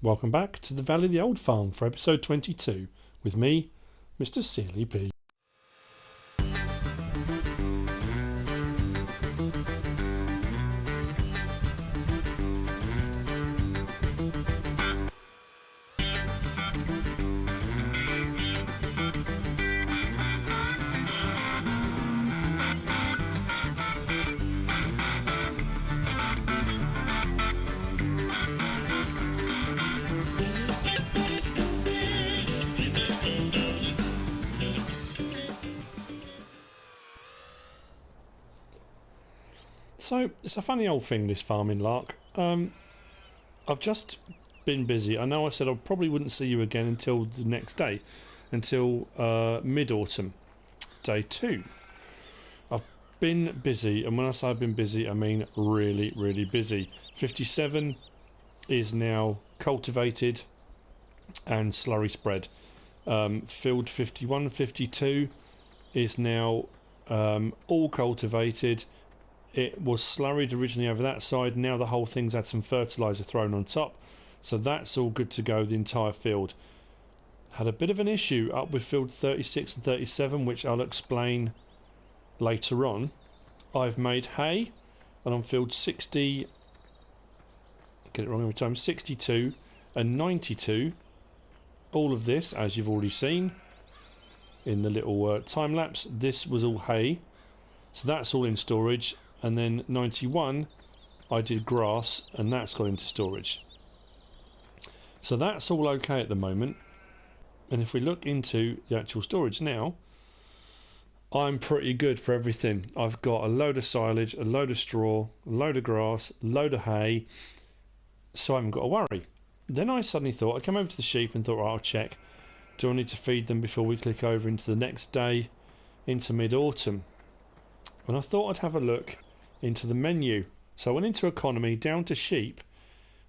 Welcome back to the Valley of the Old Farm for episode 22 with me, MrSealyp. So, it's a funny old thing, this farming lark. I've just been busy. I know I said I probably wouldn't see you again until the next day, until mid-autumn, day 2. I've been busy, and when I say I've been busy, I mean really, really busy. 57 is now cultivated and slurry spread. Field 51, 52 is now all cultivated. It was slurried originally over that side. Now the whole thing's had some fertiliser thrown on top, so that's all good to go, the entire field. Had a bit of an issue up with field 36 and 37, which I'll explain later on. I've made hay, and on field 60, get it wrong every time, 62 and 92, all of this, as you've already seen in the little time lapse, this was all hay, so that's all in storage. And then 91 I did grass, and that's got into storage, so that's all okay at the moment. And if we look into the actual storage now, I'm pretty good for everything. I've got a load of silage, a load of straw, a load of grass, a load of hay, so I haven't got to worry. Then I suddenly thought, I came over to the sheep and thought, right, I'll check, do I need to feed them before we click over into the next day, into mid-autumn? And I thought I'd have a look into the menu. So I went into economy, down to sheep.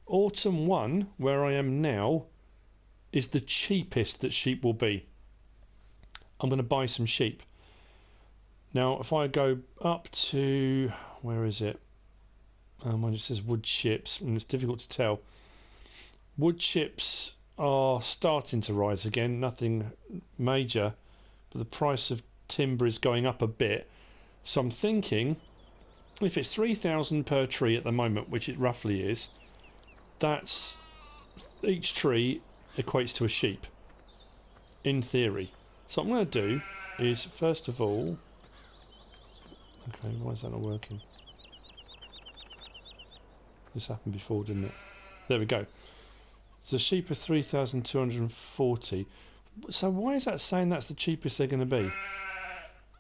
Autumn 1, where I am now, is the cheapest that sheep will be. I'm going to buy some sheep. Now if I go up to, where is it? It says wood chips, and it's difficult to tell. Wood chips are starting to rise again, nothing major, but the price of timber is going up a bit. So I'm thinking, if it's 3,000 per tree at the moment, which it roughly is, that's, each tree equates to a sheep, in theory. So what I'm going to do is, first of all, okay, why is that not working? This happened before, didn't it? There we go. So sheep are 3,240. So why is that saying that's the cheapest they're going to be?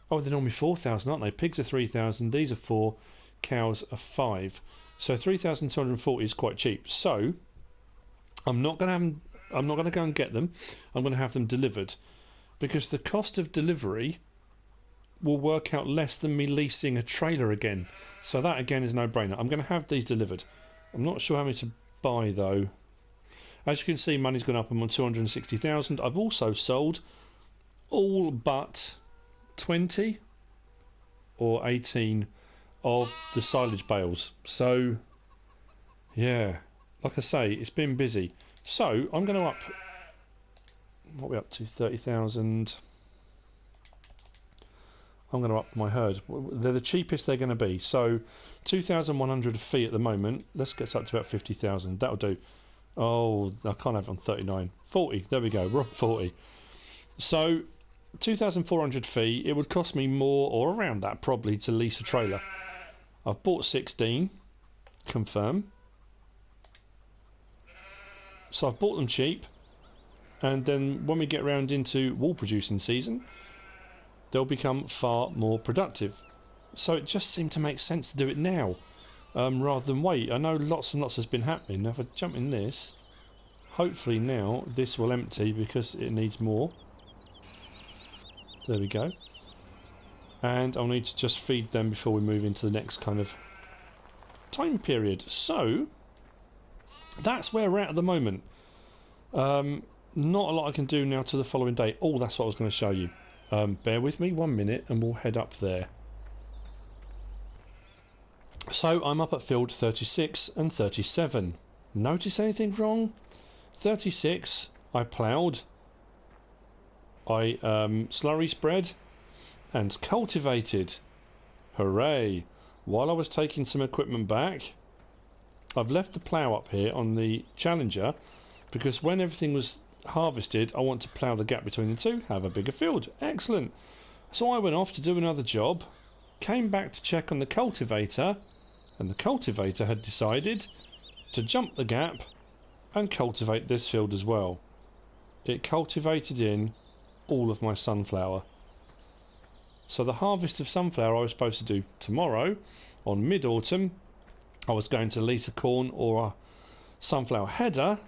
Oh, they're normally 4,000, aren't they? Pigs are 3,000, these are 4, cows are 5. So 3,240 is quite cheap. So I'm not going to go and get them. I'm going to have them delivered, because the cost of delivery will work out less than me leasing a trailer again. So that again is no brainer. I'm going to have these delivered. I'm not sure how many to buy though. As you can see, money's gone up. I'm on 260,000. I've also sold all but 20 or 18 of the silage bales. So yeah, like I say, it's been busy. So I'm going to up, what are we up to, 30,000. I'm going to up my herd. They're the cheapest they're going to be. So 2,100 a fee at the moment. Let's get up to about 50,000. That'll do. Oh, I can't have it on 39. 40. There we go. We're on 40. So 2,400 fee. It would cost me more, or around that probably, to lease a trailer. I've bought 16. Confirm. So I've bought them cheap. And then when we get round into wool producing season, they'll become far more productive. So it just seemed to make sense to do it now, rather than wait. I know lots and lots has been happening. Now if I jump in this, hopefully now this will empty because it needs more. There we go. And I'll need to just feed them before we move into the next kind of time period. So that's where we're at the moment. Not a lot I can do now to the following day. Oh, that's what I was going to show you. Bear with me 1 minute and we'll head up there. So I'm up at field 36 and 37. Notice anything wrong? 36 I ploughed, I slurry spread and cultivated. Hooray! While I was taking some equipment back, I've left the plough up here on the Challenger because when everything was harvested I want to plough the gap between the two, have a bigger field. Excellent! So I went off to do another job, came back to check on the cultivator, and the cultivator had decided to jump the gap and cultivate this field as well. It cultivated in all of my sunflower. So the harvest of sunflower I was supposed to do tomorrow on mid-autumn, I was going to lease a corn or a sunflower header,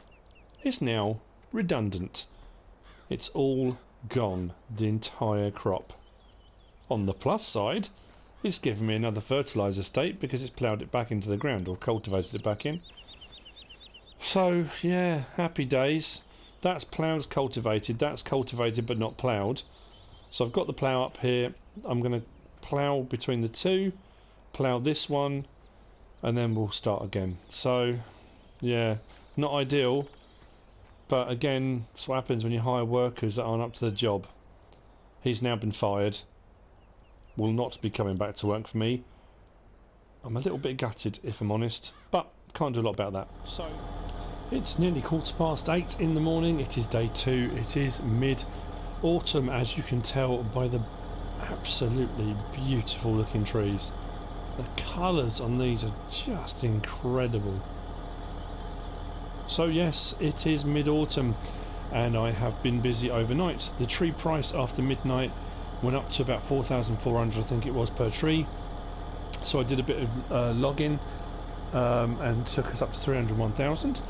is now redundant. It's all gone, the entire crop. On the plus side, it's given me another fertiliser state because it's ploughed it back into the ground or cultivated it back in. So yeah, happy days. That's ploughed, cultivated, that's cultivated but not ploughed. So I've got the plough up here. I'm going to plough between the two, plough this one, and then we'll start again. So yeah, not ideal, but again, that's what happens when you hire workers that aren't up to the job. He's now been fired, will not be coming back to work for me. I'm a little bit gutted if I'm honest, but can't do a lot about that. So it's nearly 8:15 in the morning. It is day 2. It is mid-autumn, as you can tell by the absolutely beautiful looking trees. The colours on these are just incredible. So yes, it is mid-autumn and I have been busy overnight. The tree price after midnight went up to about 4,400 I think it was per tree. So I did a bit of logging and took us up to 301,000.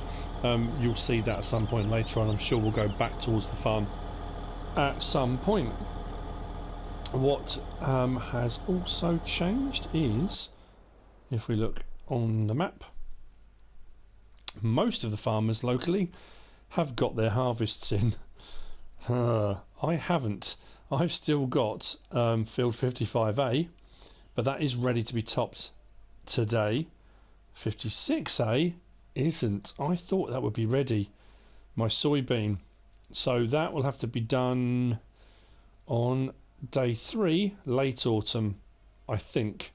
You'll see that at some point later on. I'm sure we'll go back towards the farm at some point. What has also changed is, if we look on the map, most of the farmers locally have got their harvests in. I haven't. I've still got field 55A, but that is ready to be topped today. 56A isn't. I thought that would be ready. My soybean. So that will have to be done on day 3, late autumn, I think.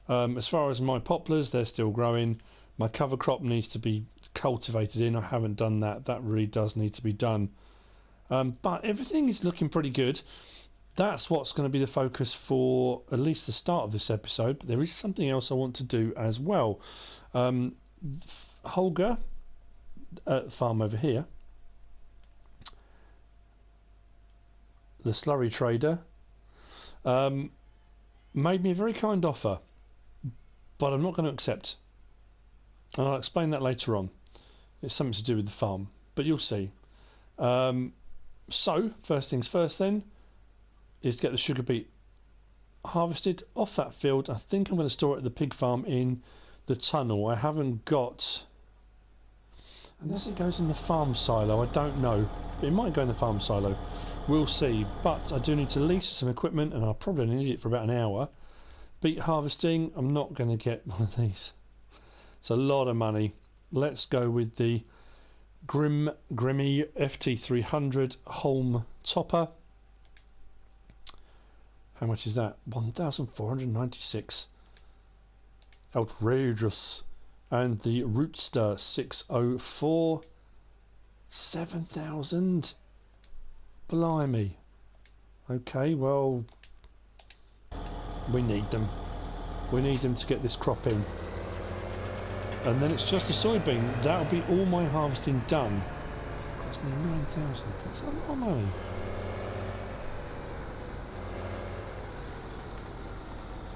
As far as my poplars, they're still growing. My cover crop needs to be cultivated in. I haven't done that. That really does need to be done. But everything is looking pretty good. That's what's going to be the focus for at least the start of this episode. But there is something else I want to do as well. Holger at farm over here, the slurry trader, made me a very kind offer, but I'm not going to accept. And I'll explain that later on. It's something to do with the farm, but you'll see. So, first things first then, is get the sugar beet harvested off that field. I think I'm going to store it at the pig farm in the tunnel. I haven't got... Unless it goes in the farm silo, I don't know. It might go in the farm silo. We'll see. But I do need to lease some equipment, and I'll probably need it for about an hour. Beet harvesting, I'm not going to get one of these. It's a lot of money. Let's go with the Grimme FT300 Holm topper. How much is that? 1,496. Outrageous. And the Rootster 604. 7,000. Blimey. Okay, well, we need them. We need them to get this crop in. And then it's just a soybean. That'll be all my harvesting done. That's nearly 9,000. That's a lot of money.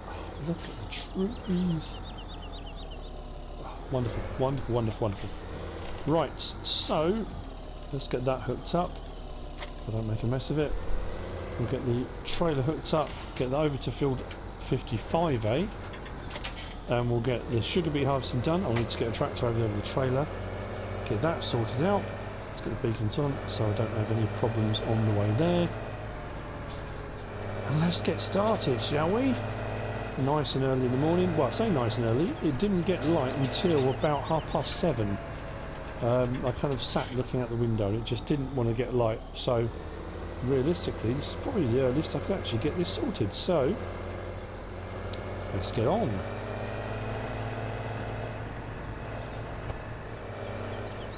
Oh, look at the trees. Oh, wonderful, wonderful, wonderful, wonderful. Right, so let's get that hooked up. If I don't make a mess of it. We'll get the trailer hooked up, get that over to field 55A. And we'll get the sugar beet harvesting done. I'll need to get a tractor over the trailer. Get that sorted out. Let's get the beacons on so I don't have any problems on the way there. And let's get started, shall we? Nice and early in the morning. Well, I say nice and early. It didn't get light until about 7:30. I kind of sat looking out the window and it just didn't want to get light. So realistically, this is probably the earliest I could actually get this sorted. So let's get on.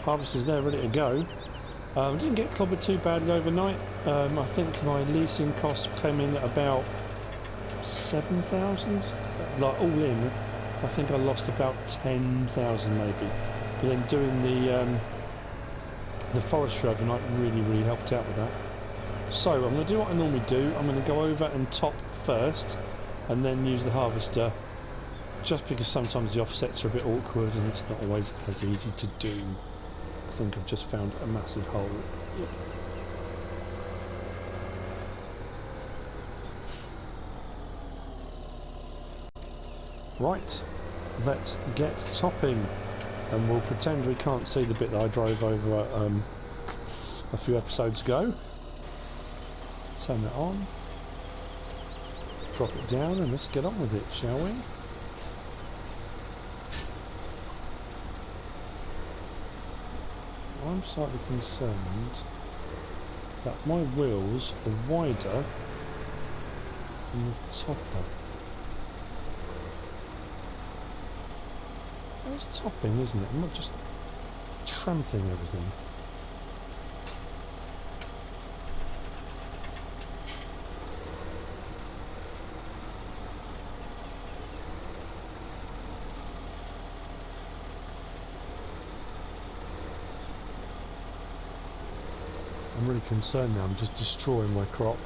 Harvester's there, ready to go. Didn't get clobbered too badly overnight. I think my leasing costs came in at about 7,000, like all in. I think I lost about 10,000 maybe. But then doing the forestry overnight really helped out with that. So I'm going to do what I normally do. I'm going to go over and top first, and then use the harvester. Just because sometimes the offsets are a bit awkward and it's not always as easy to do. I think I've just found a massive hole. Yep. Right, let's get topping, and we'll pretend we can't see the bit that I drove over a few episodes ago. Turn that on, drop it down, and let's get on with it, shall we? I'm slightly concerned that my wheels are wider than the topper. It's topping, isn't it? I'm not just trampling everything. I'm really concerned now. I'm just destroying my crop.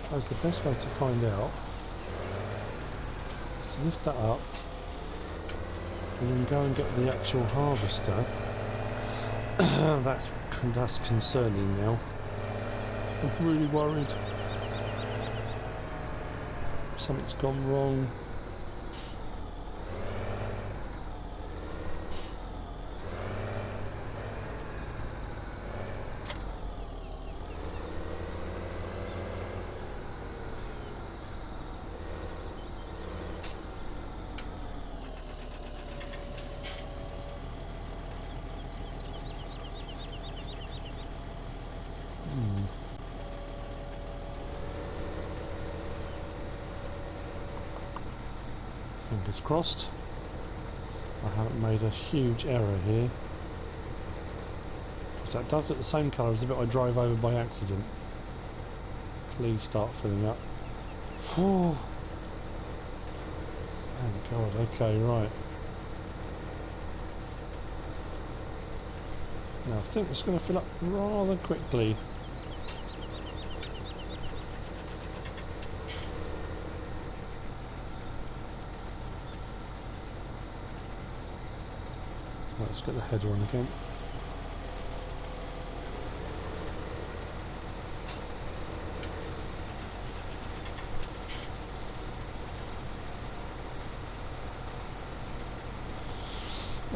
I suppose the best way to find out is to lift that up and then go and get the actual harvester. That's concerning now. I'm really worried. Something's gone wrong. Fingers crossed. I haven't made a huge error here. Because that does look the same colour as the bit I drove over by accident. Please start filling up. Whew. Thank God. Okay, right. Now I think it's going to fill up rather quickly. Let's get the header on again.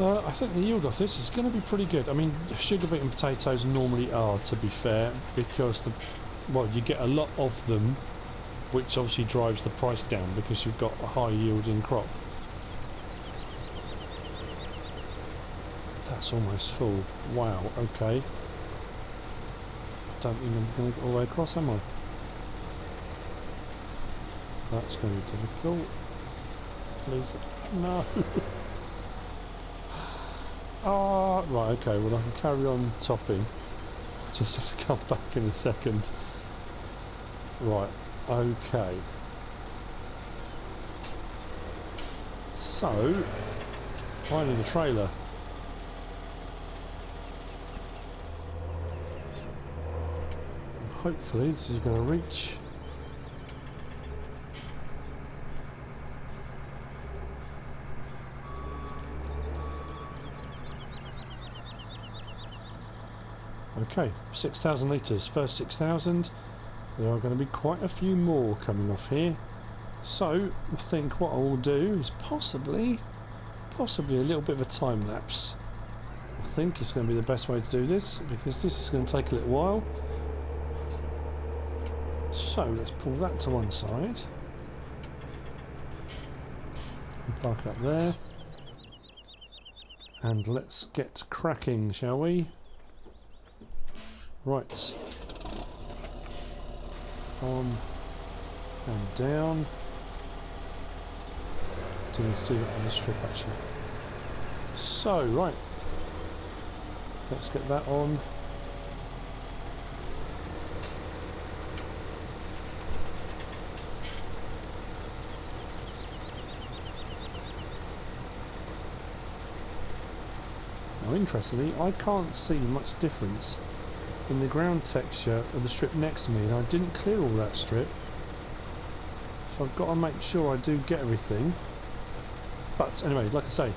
I think the yield off this is going to be pretty good. I mean, sugar beet and potatoes normally are, to be fair, because you get a lot of them, which obviously drives the price down because you've got a high yielding crop. That's almost full. Wow, okay. I don't think I'm going to get all the way across, am I? That's going to be difficult. Please. No. Ah, right, okay, well I can carry on topping. I'll just have to come back in a second. Right, okay. So, finding the trailer. Hopefully this is going to reach. Okay, 6,000 litres, first 6,000. There are going to be quite a few more coming off here. So I think what I will do is possibly a little bit of a time lapse. I think it's going to be the best way to do this because this is going to take a little while. So let's pull that to one side. Park up there. And let's get cracking, shall we? Right. On and down. Do need to do that on the strip actually. So, right. Let's get that on. Now, interestingly, I can't see much difference in the ground texture of the strip next to me, and I didn't clear all that strip, so I've got to make sure I do get everything. But anyway, like I say,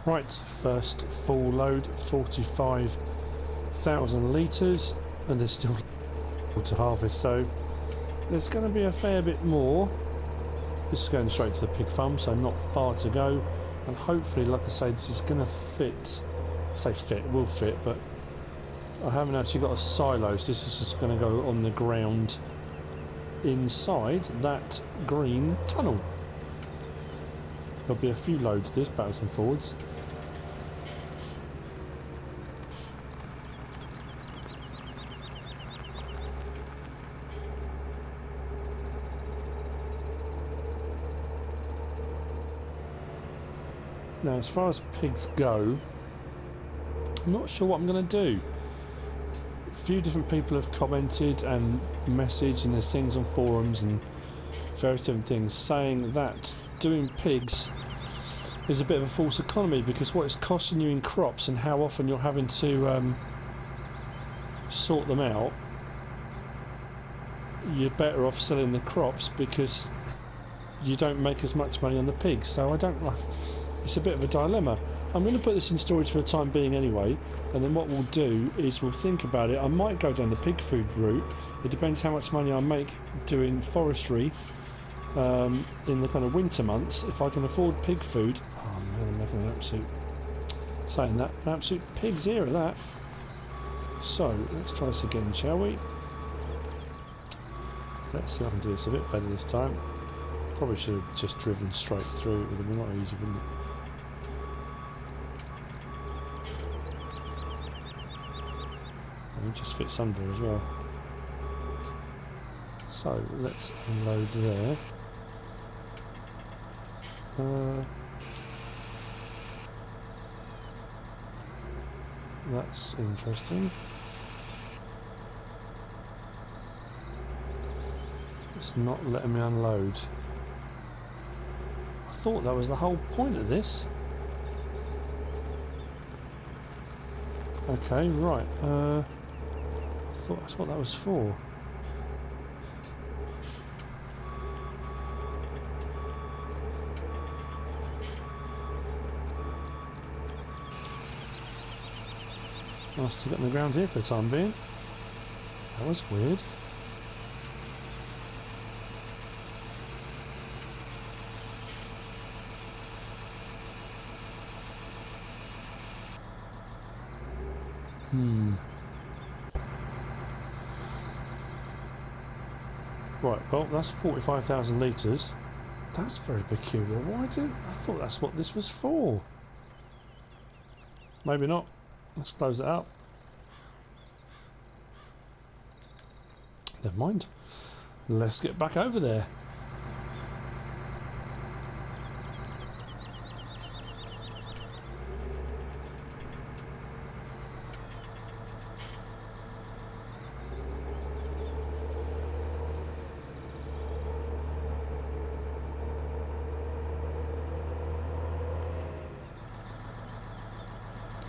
right, first full load, 45,000 litres, and there's still to harvest, so there's going to be a fair bit more. This is going straight to the pig farm, so not far to go, and hopefully, like I say, this is going to fit. I say fit, it will fit, but I haven't actually got a silo, so this is just going to go on the ground inside that green tunnel. There'll be a few loads this, backwards and forwards. Now, as far as pigs go, I'm not sure what I'm going to do. A few different people have commented and messaged, and there's things on forums and various different things saying that doing pigs is a bit of a false economy, because what it's costing you in crops and how often you're having to sort them out, you're better off selling the crops because you don't make as much money on the pigs. So I don't know. It's a bit of a dilemma. I'm going to put this in storage for the time being anyway, and then what we'll do is we'll think about it. I might go down the pig food route. It depends how much money I make doing forestry in the kind of winter months. If I can afford pig food, oh man, I'm making an absolute, saying that, an absolute pig's ear of that. So let's try this again, shall we? Let's see if I can do this a bit better this time. Probably should have just driven straight through. It would have been a lot easier, wouldn't it? And it just fits under as well. So let's unload there. That's interesting. It's not letting me unload. I thought that was the whole point of this. Okay, right. I thought that's what that was for. Nice to get on the ground here for the time being. That was weird. Right, well, that's 45,000 litres. That's very peculiar. Why do I thought that's what this was for? maybe not. Let's close it up. Never mind. Let's get back over there.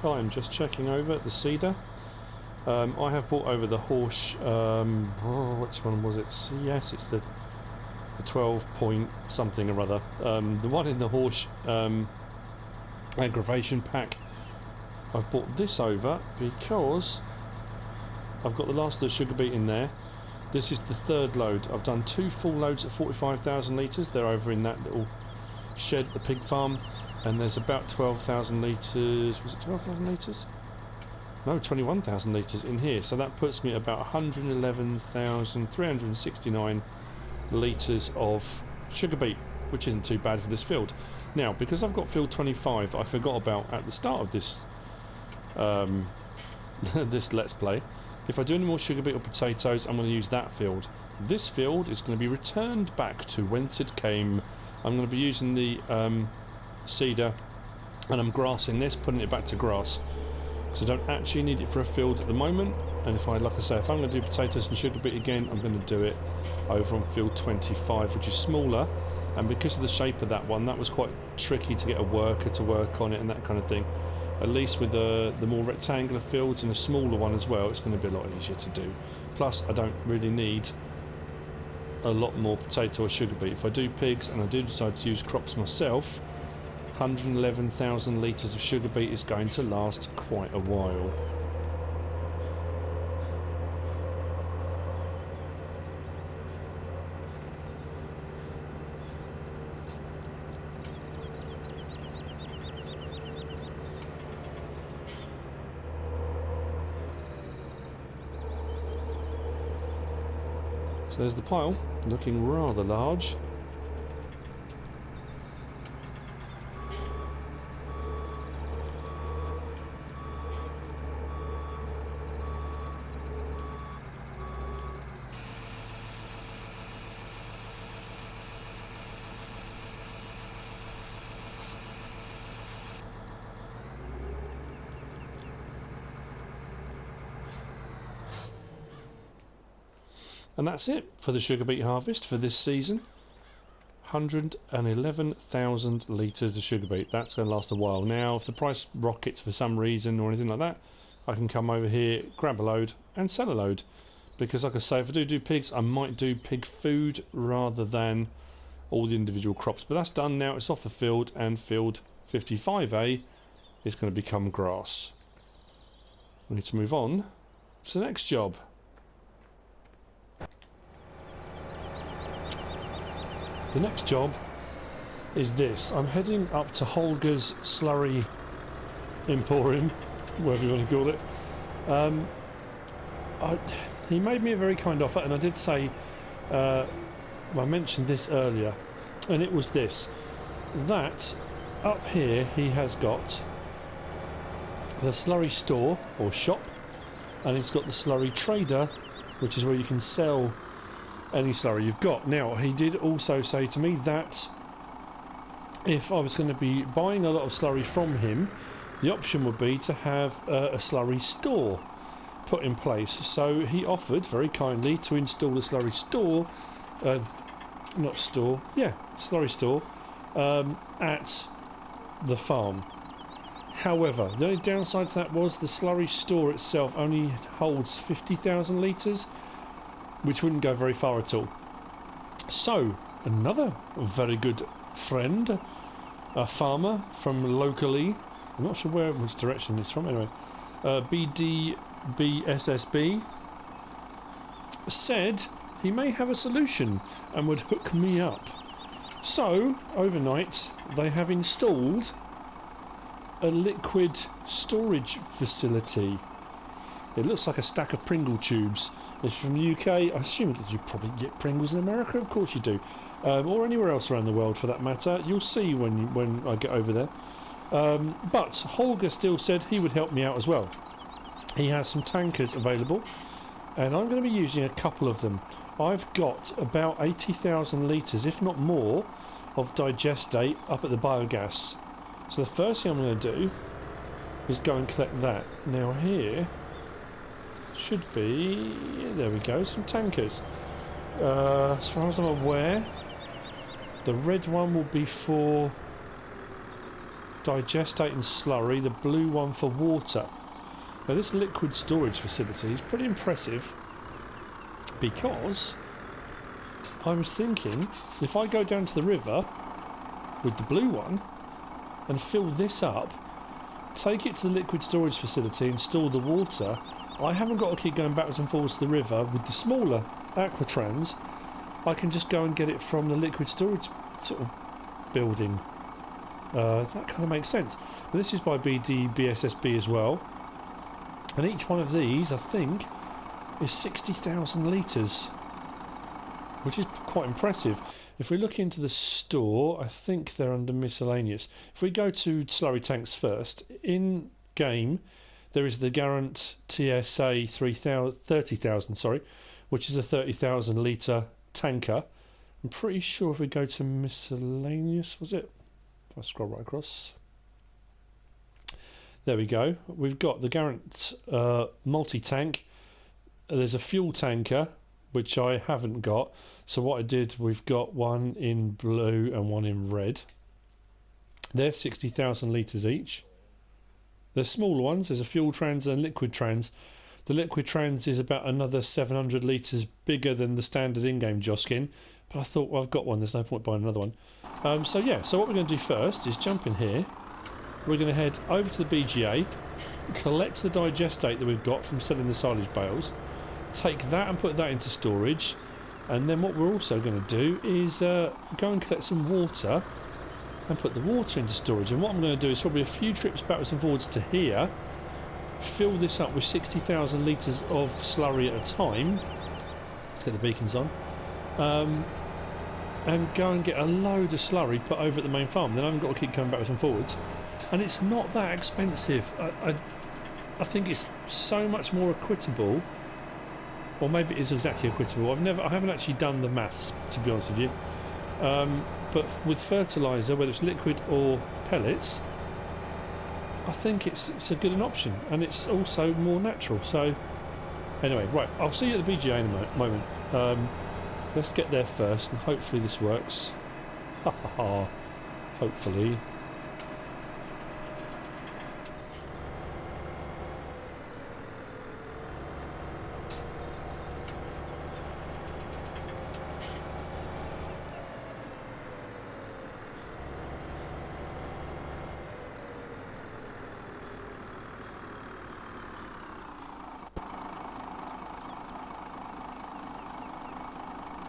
I'm just checking over the cedar. I have brought over the horse. Which one was it? Yes, it's the 12 point something or other. The one in the horse aggravation pack. I've brought this over because I've got the last of the Sugarbeet in there. This is the third load. I've done 2 full loads at 45,000 litres. They're over in that little shed at the pig farm. And there's about 12,000 litres. Was it 12,000 litres? No, 21,000 litres in here. So that puts me at about 111,369 litres of Sugarbeet, which isn't too bad for this field. Now, because I've got field 25, I forgot about at the start of this this Let's Play. If I do any more Sugarbeet or potatoes, I'm going to use that field. This field is going to be returned back to whence it came. I'm going to be using the cedar, and I'm grassing this, putting it back to grass, because I don't actually need it for a field at the moment. And if like I say, if I'm going to do potatoes and Sugarbeet again, I'm going to do it over on field 25, which is smaller. And because of the shape of that one, that was quite tricky to get a worker to work on it and that kind of thing. At least with the more rectangular fields and a smaller one as well, it's going to be a lot easier to do. Plus, I don't really need a lot more potato or Sugarbeet. If I do pigs and I do decide to use crops myself, 111,000 litres of Sugarbeet is going to last quite a while. So there's the pile, looking rather large. And that's it for the Sugarbeet harvest for this season. 111,000 litres of Sugarbeet. That's going to last a while. Now, if the price rockets for some reason or anything like that, I can come over here, grab a load and sell a load. Because like I say, if I do pigs, I might do pig food rather than all the individual crops. But that's done now. It's off the field, and field 55A is going to become grass. We need to move on to the next job. The next job is this. I'm heading up to Holger's Slurry Emporium, whatever you want to call it. He made me a very kind offer, and I did say, I mentioned this earlier, and it was this, that up here he has got the Slurry store or shop, and he's got the Slurry trader, which is where you can sell any slurry you've got. Now, he did also say to me that if I was going to be buying a lot of slurry from him, the option would be to have a slurry store put in place. So he offered very kindly to install a slurry store, slurry store at the farm. However, the only downside to that was the slurry store itself only holds 50,000 litres, which wouldn't go very far at all. So, another very good friend, a farmer from locally, I'm not sure which direction it's from anyway, Bdbssb, said he may have a solution and would hook me up. So, overnight, they have installed a liquid storage facility. It looks like a stack of Pringle tubes. It's from the UK. I assume that you probably get Pringles in America. Of course you do, or anywhere else around the world for that matter. You'll see when I get over there. But Holger still said he would help me out as well. He has some tankers available, and I'm going to be using a couple of them. I've got about 80,000 litres, if not more, of digestate up at the biogas. So the first thing I'm going to do is go and collect that. Now here should be, there we go, some tankers. As far as I'm aware, the red one will be for digestate and slurry, the blue one for water. Now this liquid storage facility is pretty impressive, because I was thinking if I go down to the river with the blue one and fill this up, take it to the liquid storage facility and store the water, I haven't got to keep going backwards and forwards to the river. With the smaller aquatrans, I can just go and get it from the liquid storage sort of building. That kind of makes sense. But this is by Bdbssb as well, and each one of these I think is 60,000 litres, which is quite impressive. If we look into the store, I think they're under miscellaneous. If we go to slurry tanks first, in game there is the Garant TSA 30,000, sorry, which is a 30,000 litre tanker. I'm pretty sure if we go to miscellaneous, was it? If I scroll right across. There we go. We've got the Garant multi-tank. There's a fuel tanker, which I haven't got. So what I did, we've got one in blue and one in red. They're 60,000 litres each. There's smaller ones. There's a fuel trans and liquid trans. The liquid trans is about another 700 litres bigger than the standard in-game Joskin. But I thought, well, I've got one, there's no point buying another one. So yeah, so what we're going to do first is jump in here. We're going to head over to the BGA, collect the digestate that we've got from selling the silage bales, take that and put that into storage, and then what we're also going to do is go and collect some water and put the water into storage. And what I'm going to do is probably a few trips backwards and forwards to here, fill this up with 60,000 litres of slurry at a time. Let's get the beacons on. And go and get a load of slurry put over at the main farm. Then I haven't got to keep coming backwards and forwards. And it's not that expensive. I think it's so much more equitable, or maybe it is exactly equitable. I haven't actually done the maths, to be honest with you. But with fertiliser, whether it's liquid or pellets, I think it's a good option, and it's also more natural. So anyway, right, I'll see you at the BGA in a moment. Let's get there first, and hopefully this works. Ha ha ha. Hopefully.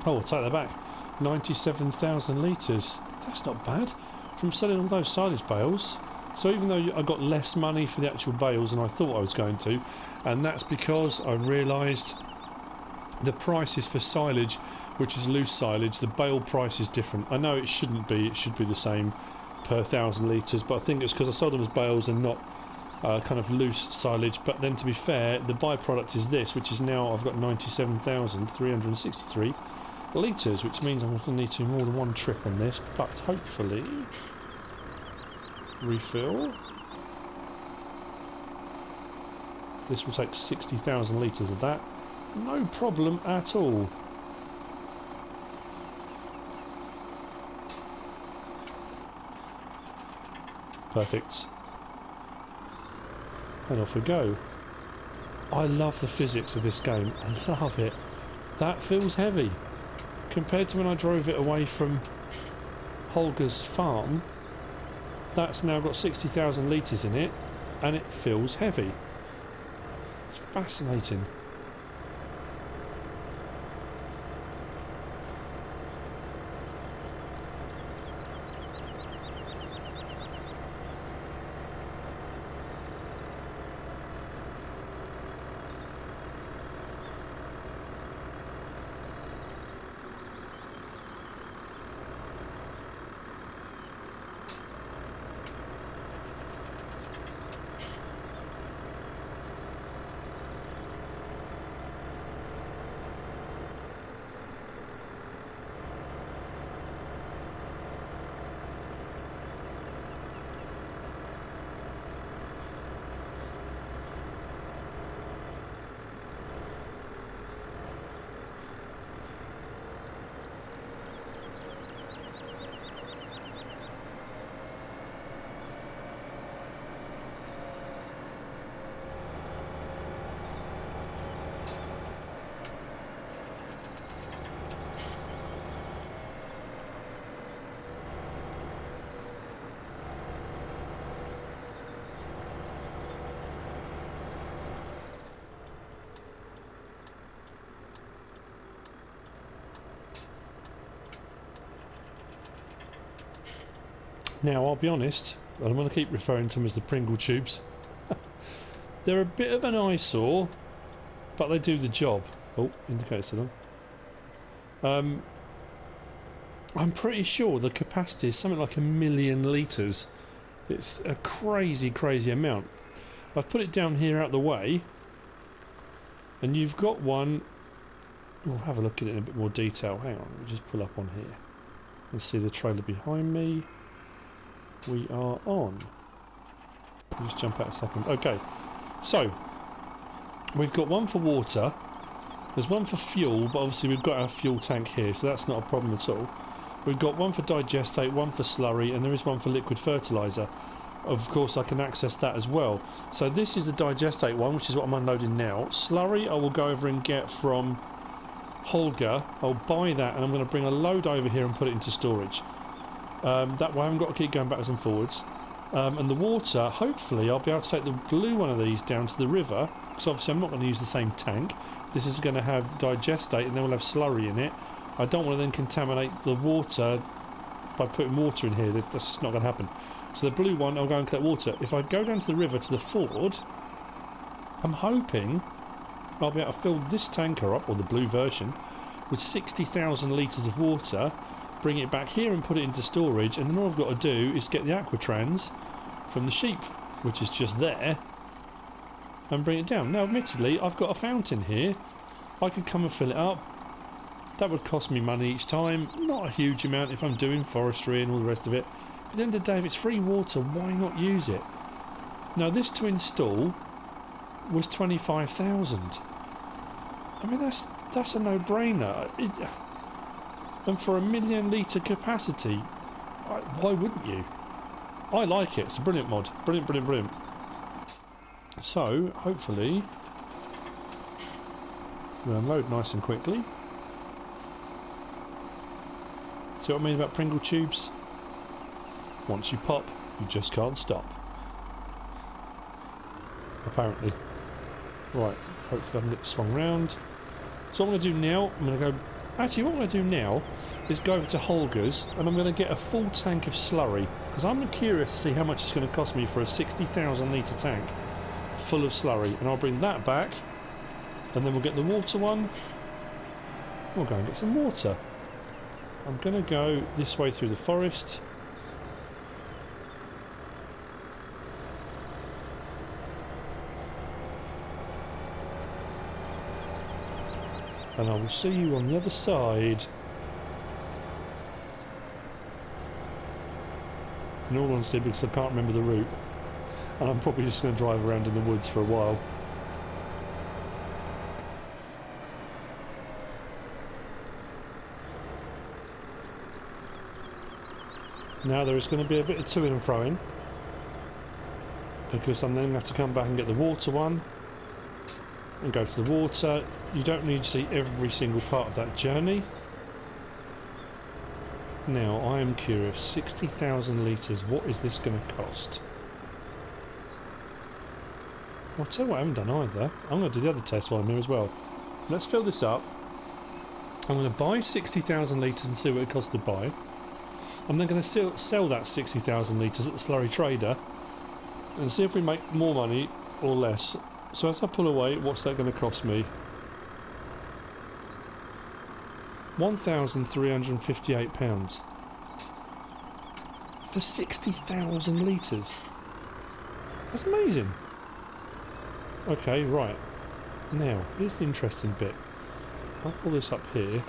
Oh, I'll take that back. 97,000 litres. That's not bad. From selling all those silage bales. So even though I got less money for the actual bales than I thought I was going to, and that's because I realised the prices for silage, which is loose silage, the bale price is different. I know it shouldn't be. It should be the same per 1,000 litres, but I think it's because I sold them as bales and not kind of loose silage. But then to be fair, the byproduct is this, which is now I've got 97,363 litres, which means I'm going to need to do more than one trip on this, but hopefully refill. This will take 60,000 litres of that, no problem at all. Perfect. And off we go. I love the physics of this game. I love it. That feels heavy. Compared to when I drove it away from Holger's farm, that's now got 60,000 litres in it, and it feels heavy. It's fascinating. Now, I'll be honest, and I'm going to keep referring to them as the Pringle tubes. They're a bit of an eyesore, but they do the job. Oh, indicator still on. I'm pretty sure the capacity is something like 1,000,000 litres. It's a crazy, crazy amount. I've put it down here out the way, and you've got one. We'll have a look at it in a bit more detail. Hang on, we'll just pull up on here. Let's see the trailer behind me. We are on. I'll just jump out a second. Okay, so we've got one for water. There's one for fuel, but obviously we've got our fuel tank here, so that's not a problem at all. We've got one for digestate, one for slurry, and there is one for liquid fertiliser. Of course, I can access that as well. So this is the digestate one, which is what I'm unloading now. Slurry I will go over and get from Holger. I'll buy that, and I'm going to bring a load over here and put it into storage. That way I haven't got to keep going backwards and forwards. And the water, hopefully I'll be able to take the blue one of these down to the river, because obviously I'm not going to use the same tank. This is going to have digestate, and then we'll have slurry in it. I don't want to then contaminate the water by putting water in here. That's just not going to happen. So the blue one, I'll go and collect water. If I go down to the river to the ford, I'm hoping I'll be able to fill this tanker up, or the blue version, with 60,000 litres of water, bring it back here and put it into storage, and then all I've got to do is get the aquatrans from the sheep, which is just there, and bring it down. Now admittedly I've got a fountain here. I could come and fill it up. That would cost me money each time, not a huge amount if I'm doing forestry and all the rest of it, but at the end of the day, if it's free water, why not use it? Now this to install was 25,000. I mean, that's a no-brainer. And for 1,000,000 litre capacity, why wouldn't you? I like it. It's a brilliant mod. Brilliant, brilliant, brilliant. So hopefully we'll unload nice and quickly. See what I mean about Pringle tubes? Once you pop, you just can't stop. Apparently. Right, hopefully I can get swung round. So what I'm going to do now, I'm going to go... Actually, what I'm going to do now is go over to Holger's, and I'm going to get a full tank of slurry, because I'm curious to see how much it's going to cost me for a 60,000 litre tank full of slurry, and I'll bring that back, and then we'll get the water one. We'll go and get some water. I'm going to go this way through the forest. And I will see you on the other side. In all honesty, because I can't remember the route, and I'm probably just going to drive around in the woods for a while. Now there is going to be a bit of to and fro-ing, because I'm then going to have to come back and get the water one and go to the water. You don't need to see every single part of that journey. Now I am curious, 60,000 litres, what is this going to cost? I'll tell you what I haven't done either. I'm going to do the other test while I'm here as well. Let's fill this up. I'm going to buy 60,000 litres and see what it costs to buy. I'm then going to sell that 60,000 litres at the Slurry Trader and see if we make more money or less. So as I pull away, what's that going to cost me? £1,358 for 60,000 litres. That's amazing. Okay, right. Now, here's the interesting bit. I'll pull this up here.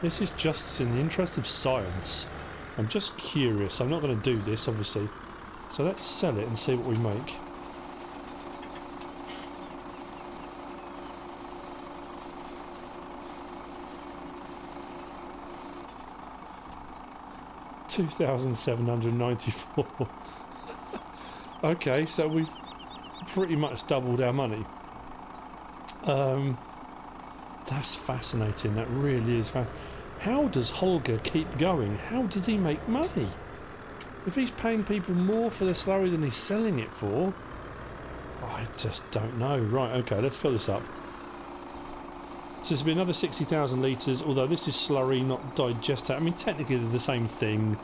This is just in the interest of science. I'm just curious. I'm not going to do this, obviously. So let's sell it and see what we make. $2,794. Okay, so we've pretty much doubled our money. That's fascinating. That really is fascinating. How does Holger keep going? How does he make money? If he's paying people more for the slurry than he's selling it for, I just don't know. Right, okay, let's fill this up. So this will be another 60,000 litres, although this is slurry, not digestate. I mean, technically they're the same thing.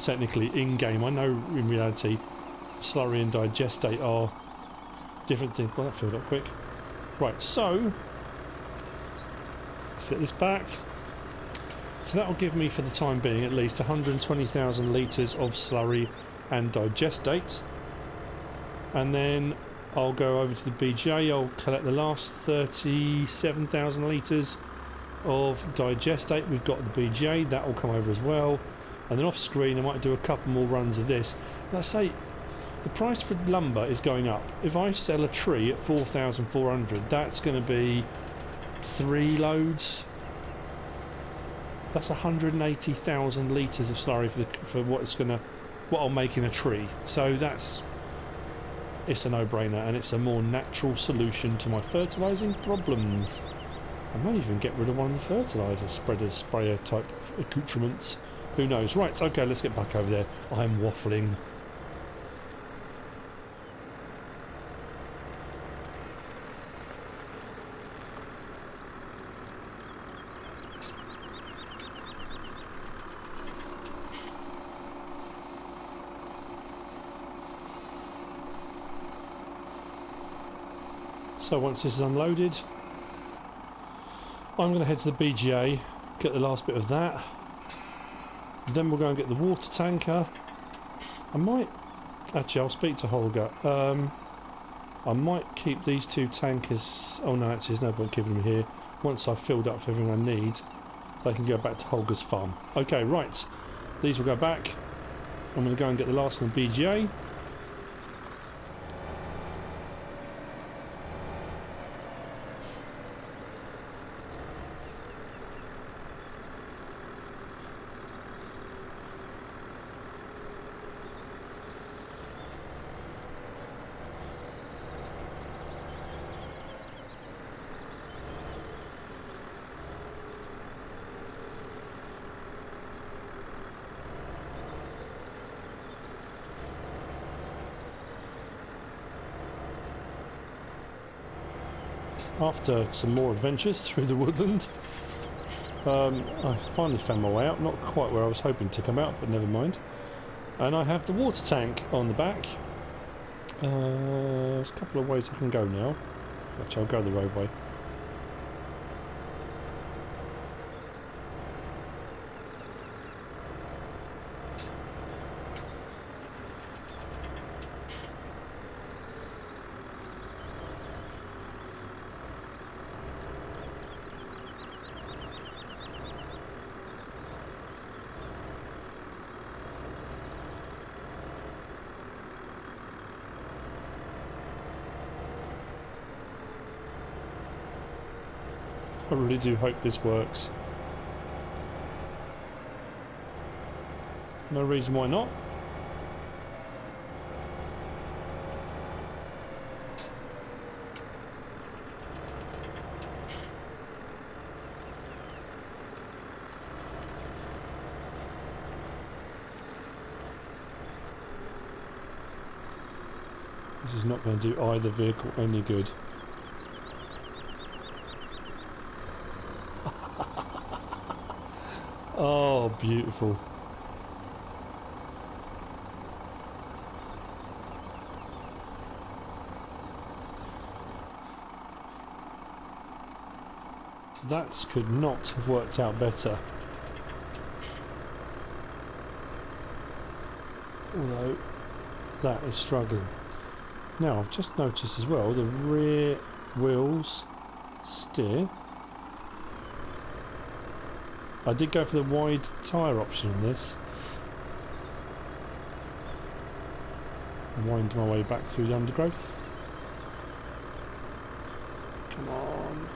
technically in-game. I know in reality slurry and digestate are different things. Well, that filled up quick. Right, so let's get this back. So that'll give me, for the time being, at least 120,000 litres of slurry and digestate. And then I'll go over to the BJ, I'll collect the last 37,000 litres of digestate. We've got the BJ, that will come over as well. And then off screen I might do a couple more runs of this. Let's say the price for lumber is going up. If I sell a tree at 4,400, that's going to be 3 loads. That's 180,000 litres of slurry for what I'll make in a tree. So it's a no-brainer, and it's a more natural solution to my fertilising problems. I may even get rid of one of the fertiliser sprayer type accoutrements. Who knows? Right, okay, let's get back over there. I am waffling. So once this is unloaded, I'm going to head to the BGA, get the last bit of that. Then we'll go and get the water tanker. Actually I'll speak to Holger. I might keep these 2 tankers. Oh no, actually there's no point keeping them here. Once I've filled up everything I need, they can go back to Holger's farm. Okay, right. These will go back. I'm going to go and get the last of the BGA. After some more adventures through the woodland, I finally found my way out. Not quite where I was hoping to come out, but never mind. And I have the water tank on the back. There's a couple of ways I can go now. Actually, I'll go the roadway. I really do hope this works. No reason why not. This is not going to do either vehicle any good. Oh, beautiful. That could not have worked out better. Although, that is struggling. Now, I've just noticed as well, the rear wheels steer. I did go for the wide tyre option on this. Wind my way back through the undergrowth. Come on.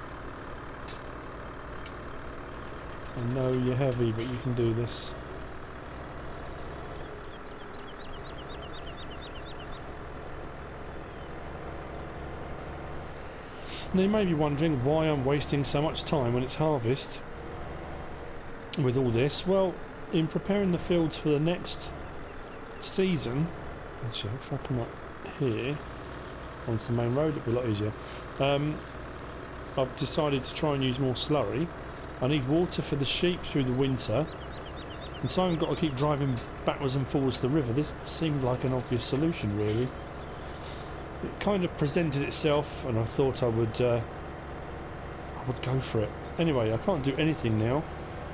I know you're heavy, but you can do this. Now you may be wondering why I'm wasting so much time when it's harvest with all this. Well, in preparing the fields for the next season, actually if I come up here onto the main road it'll be a lot easier. I've decided to try and use more slurry. I need water for the sheep through the winter, and so I've got to keep driving backwards and forwards to the river. This seemed like an obvious solution, really. It kind of presented itself, and I thought I would go for it. Anyway, I can't do anything now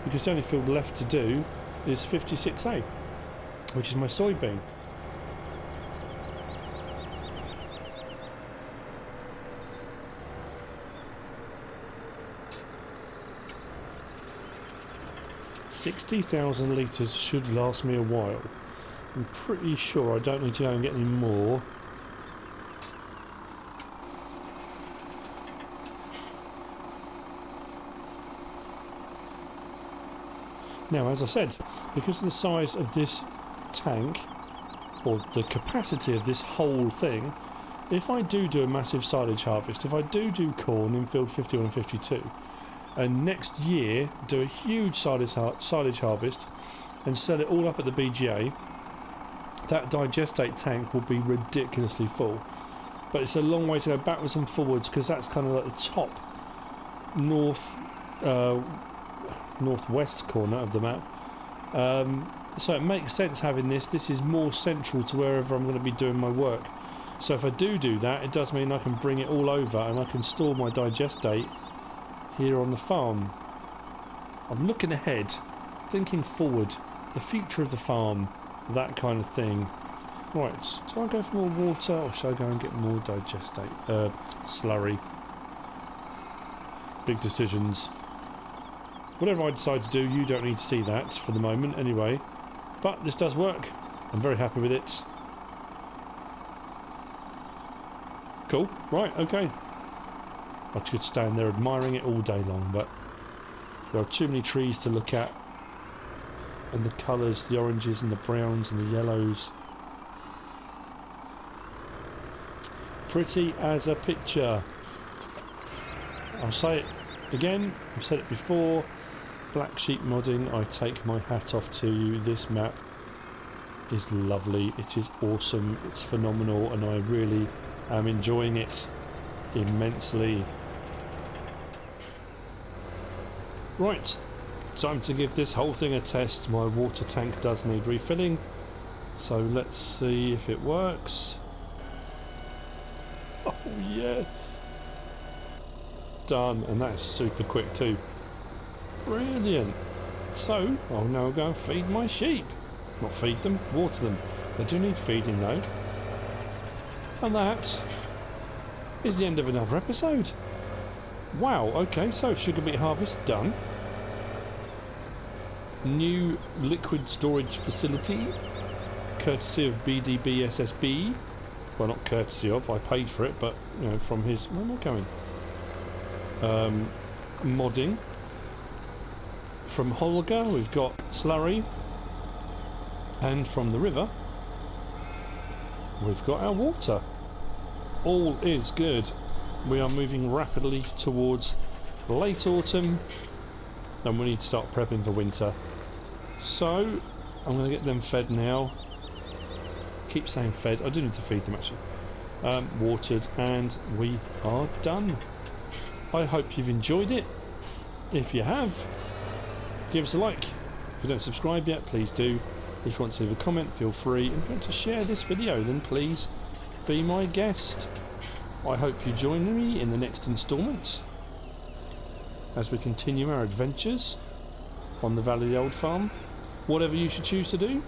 because the only field left to do is 56A, which is my soybean. $60,000 litres should last me a while. I'm pretty sure I don't need to go and get any more. Now, as I said, because of the size of this tank, or the capacity of this whole thing, if I do a massive silage harvest, if I do corn in field 51 and 52, and next year do a huge silage harvest and sell it all up at the BGA, that digestate tank will be ridiculously full. But it's a long way to go backwards and forwards because that's kind of like the top northwest corner of the map. So it makes sense having this. This is more central to wherever I'm going to be doing my work. So if I do that, it does mean I can bring it all over and I can store my digestate here on the farm. I'm looking ahead, thinking forward, the future of the farm, that kind of thing. Right, do I go for more water or should I go and get more digestate? Slurry. Big decisions. Whatever I decide to do, you don't need to see that for the moment anyway. But this does work. I'm very happy with it. Cool. Right, okay. I could stand there admiring it all day long, but there are too many trees to look at. And the colours, the oranges and the browns and the yellows. Pretty as a picture. I'll say it again, I've said it before. Blacksheep Modding, I take my hat off to you. This map is lovely, it is awesome, it's phenomenal, and I really am enjoying it immensely. Right, time to give this whole thing a test. My water tank does need refilling, so let's see if it works. Oh yes! Done, and that's super quick too. Brilliant. So, I'll now go and feed my sheep. Not feed them, water them. They do need feeding though. And that is the end of another episode. Wow, okay, so Sugarbeet harvest done. New liquid storage facility, courtesy of Bdbssb. Well, not courtesy of, I paid for it, but, you know, from his... Where am I going? Modding. From Holger, we've got Slurry. And from the river, we've got our water. All is good. We are moving rapidly towards late autumn, and we need to start prepping for winter. So, I'm going to get them fed now. Keep saying fed, I do need to feed them actually. Watered, and we are done. I hope you've enjoyed it. If you have, give us a like. If you don't subscribe yet, please do. If you want to leave a comment, feel free. And if you want to share this video, then please be my guest. I hope you join me in the next instalment as we continue our adventures on the Valley of the Old Farm. Whatever you should choose to do.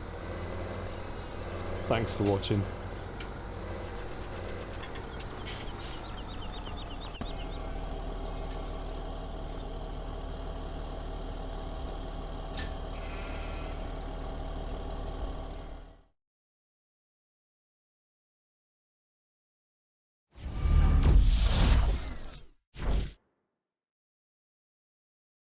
Thanks for watching.